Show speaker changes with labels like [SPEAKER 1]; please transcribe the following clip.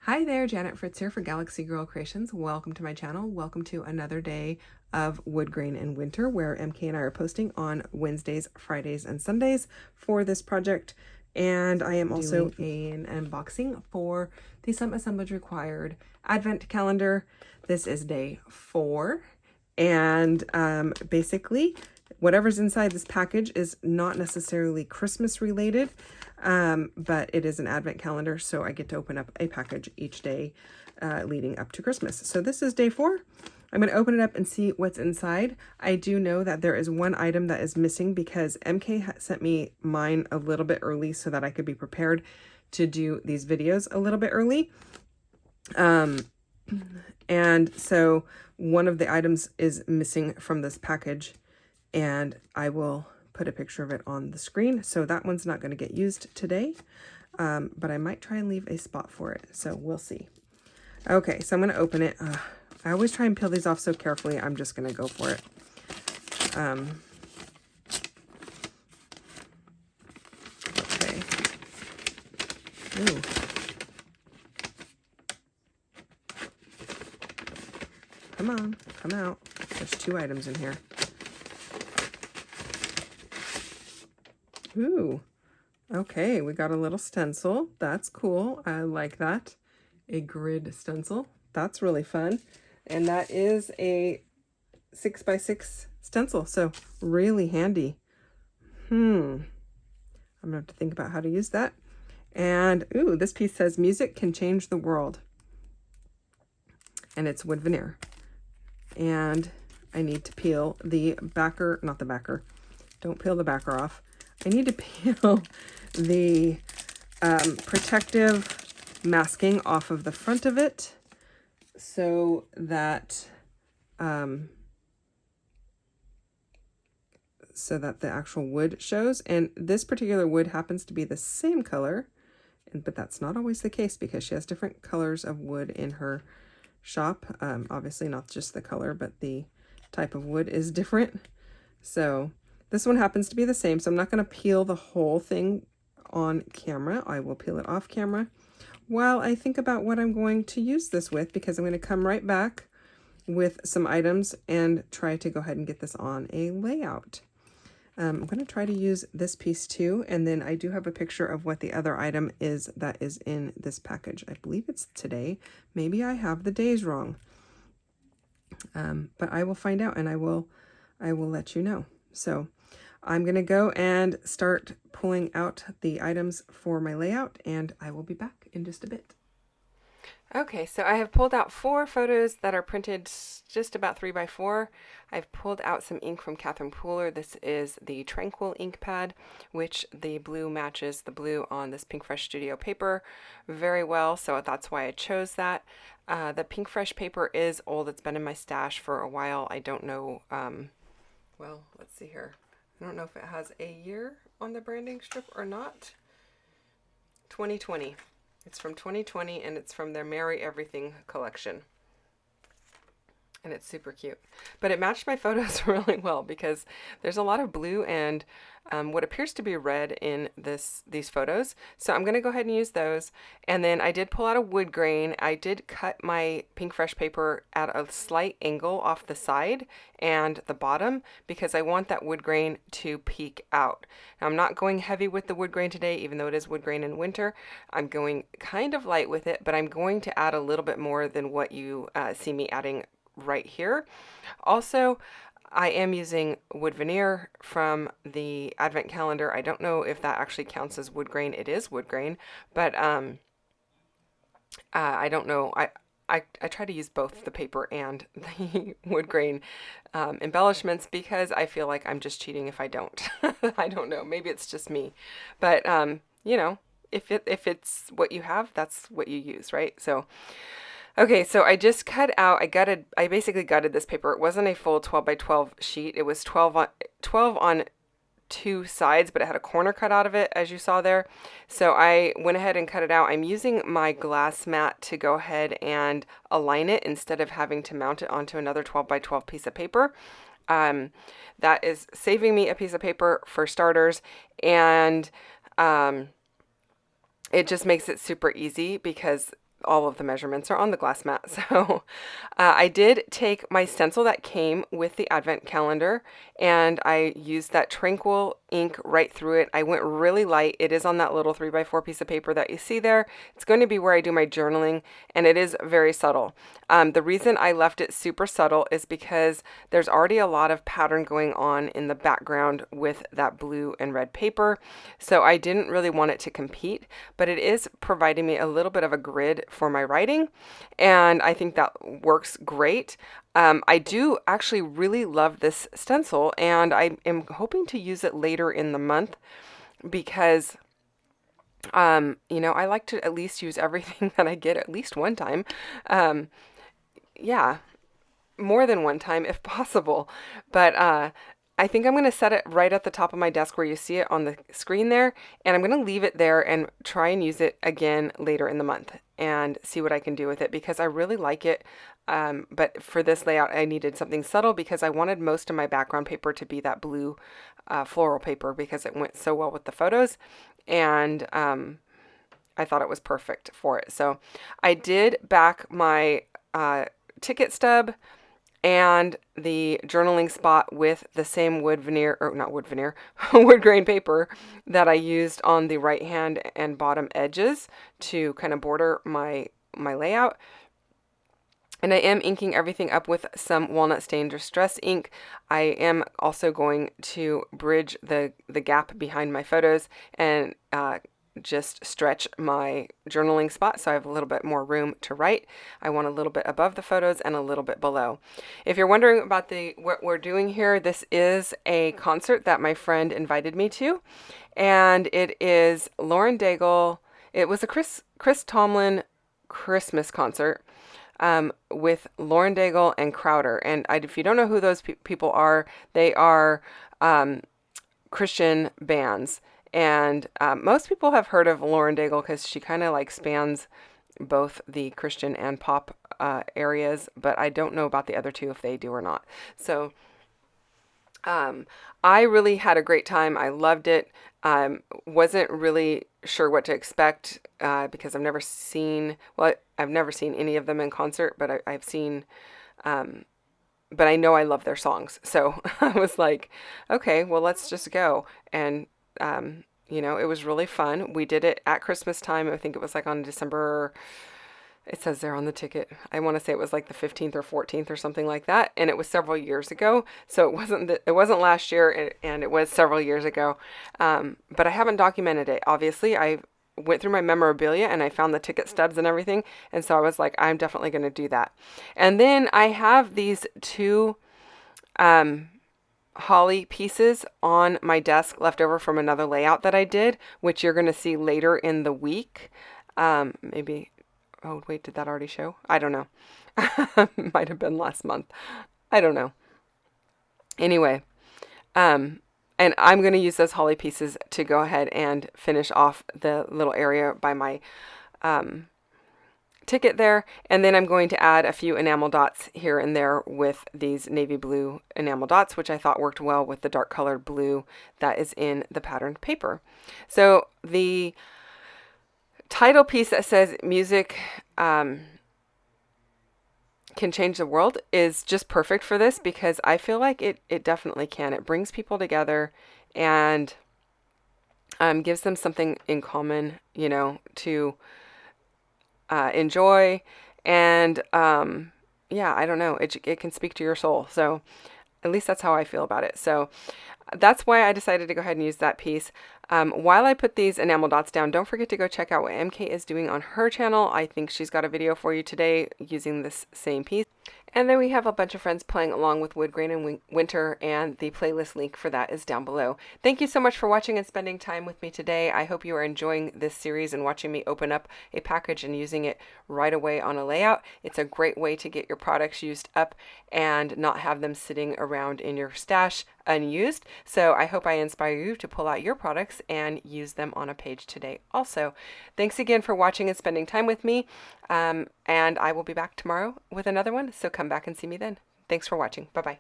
[SPEAKER 1] Hi there, Janet Fritz here for Galaxy Girl Creations. Welcome to my channel. Welcome to another day of Woodgrain and Winter, where MK and I are posting on Wednesdays, Fridays, and Sundays for this project. And I am also doing an unboxing for the Some Assemblage Required Advent calendar. This is day 4. And basically, whatever's inside this package is not necessarily Christmas related, but it is an advent calendar, so I get to open up a package each day leading up to Christmas. So this is day 4. I'm going to open it up and see what's inside. I do know that there is one item that is missing because MK sent me mine a little bit early so that I could be prepared to do these videos a little bit early. And so one of the items is missing from this package, and I will put a picture of it on the screen. So that one's not going to get used today, but I might try and leave a spot for it. So we'll see. Okay, so I'm going to open it. I always try and peel these off so carefully. I'm just going to go for it. Okay. Ooh. Come on, come out. There's 2 items in here. Ooh, okay, we got a little stencil. That's cool. I like that. A grid stencil. That's really fun. And that is a 6x6 stencil, so really handy. I'm gonna have to think about how to use that. And ooh, this piece says music can change the world. And it's wood veneer. And I need to peel the backer, not the backer. Don't peel the backer off. I need to peel the protective masking off of the front of it so that the actual wood shows. And this particular wood happens to be the same color, but that's not always the case because she has different colors of wood in her shop. Obviously not just the color, but the type of wood is different. So this one happens to be the same, so I'm not going to peel the whole thing on camera. I will peel it off camera while I think about what I'm going to use this with, because I'm going to come right back with some items and try to go ahead and get this on a layout. I'm going to try to use this piece too, and then I do have a picture of what the other item is that is in this package. I believe it's today. Maybe I have the days wrong, but I will find out, and I will let you know. So I'm going to go and start pulling out the items for my layout, and I will be back in just a bit. Okay, so I have pulled out 4 photos that are printed just about 3x4. I've pulled out some ink from Catherine Pooler. This is the Tranquil ink pad, which the blue matches the blue on this Pink Fresh Studio paper very well, so that's why I chose that. The Pink Fresh paper is old. It's been in my stash for a while. I don't know, well, let's see here. I don't know if it has a year on the branding strip or not. 2020. It's from 2020, and it's from their Merry Everything collection. And it's super cute. But it matched my photos really well because there's a lot of blue and what appears to be red in these photos. So I'm going to go ahead and use those. And then I did pull out a wood grain. I did cut my Pink Fresh paper at a slight angle off the side and the bottom because I want that wood grain to peek out. Now, I'm not going heavy with the wood grain today, even though it is Woodgrain in Winter. I'm going kind of light with it, but I'm going to add a little bit more than what you see me adding right here. Also, I am using wood veneer from the advent calendar. I don't know if that actually counts as wood grain. It is wood grain, but I don't know. I try to use both the paper and the wood grain embellishments because I feel like I'm just cheating if I don't. I don't know. Maybe it's just me, but you know, if it's what you have, that's what you use, right? So. Okay, so I just cut out, I basically gutted this paper. It wasn't a full 12x12 sheet. It was 12 on 2 sides, but it had a corner cut out of it, as you saw there. So I went ahead and cut it out. I'm using my glass mat to go ahead and align it instead of having to mount it onto another 12x12 piece of paper. That is saving me a piece of paper for starters, and it just makes it super easy because all of the measurements are on the glass mat. So I did take my stencil that came with the Advent calendar, and I used that Tranquil ink right through it. I went really light. It is on that little 3x4 piece of paper that you see there. It's going to be where I do my journaling, and it is very subtle. The reason I left it super subtle is because there's already a lot of pattern going on in the background with that blue and red paper. So I didn't really want it to compete, but it is providing me a little bit of a grid for my writing, and I think that works great. I do actually really love this stencil, and I am hoping to use it later in the month because you know, I like to at least use everything that I get at least one time. Yeah, more than one time if possible. But I think I'm going to set it right at the top of my desk where you see it on the screen there, and I'm going to leave it there and try and use it again later in the month and see what I can do with it because I really like it. But for this layout, I needed something subtle because I wanted most of my background paper to be that blue floral paper because it went so well with the photos, and I thought it was perfect for it. So I did back my ticket stub and the journaling spot with the same wood veneer, or not wood veneer, wood grain paper that I used on the right hand and bottom edges to kind of border my layout. And I am inking everything up with some walnut stain distress ink. I am also going to bridge the gap behind my photos and just stretch my journaling spot so I have a little bit more room to write. I want a little bit above the photos and a little bit below. If you're wondering about what we're doing here, this is a concert that my friend invited me to, and it is Lauren Daigle. It was a Chris Tomlin Christmas concert with Lauren Daigle and Crowder. And if you don't know who those people are, they are Christian bands. And most people have heard of Lauren Daigle because she kind of like spans both the Christian and pop areas, but I don't know about the other two if they do or not. So I really had a great time. I loved it. Wasn't really sure what to expect because I've never seen any of them in concert, but I've seen, but I know I love their songs. So I was like, okay, well, let's just go. And you know, it was really fun. We did it at Christmas time. I think it was like on December, it says there on the ticket. I want to say it was like the 15th or 14th or something like that. And it was several years ago. So it wasn't last year, and it was several years ago. But I haven't documented it. Obviously, I went through my memorabilia and I found the ticket stubs and everything. And so I was like, I'm definitely going to do that. And then I have these two holly pieces on my desk left over from another layout that I did, which you're going to see later in the week. Maybe, oh wait, did that already show? I don't know. Might have been last month. I don't know. Anyway, and I'm going to use those holly pieces to go ahead and finish off the little area by my ticket there, and then I'm going to add a few enamel dots here and there with these navy blue enamel dots, which I thought worked well with the dark colored blue that is in the patterned paper. So the title piece that says music can change the world is just perfect for this because I feel like it definitely can. It brings people together and gives them something in common, you know, to enjoy, and yeah, I don't know, it can speak to your soul. So at least that's how I feel about it. So that's why I decided to go ahead and use that piece. While I put these enamel dots down, don't forget to go check out what MK is doing on her channel. I think she's got a video for you today using this same piece. And then we have a bunch of friends playing along with Woodgrain Winter, and the playlist link for that is down below. Thank you so much for watching and spending time with me today. I hope you are enjoying this series and watching me open up a package and using it right away on a layout. It's a great way to get your products used up and not have them sitting around in your stash unused. So I hope I inspire you to pull out your products and use them on a page today also. Thanks again for watching and spending time with me. And I will be back tomorrow with another one, so come back and see me then. Thanks for watching. Bye-bye.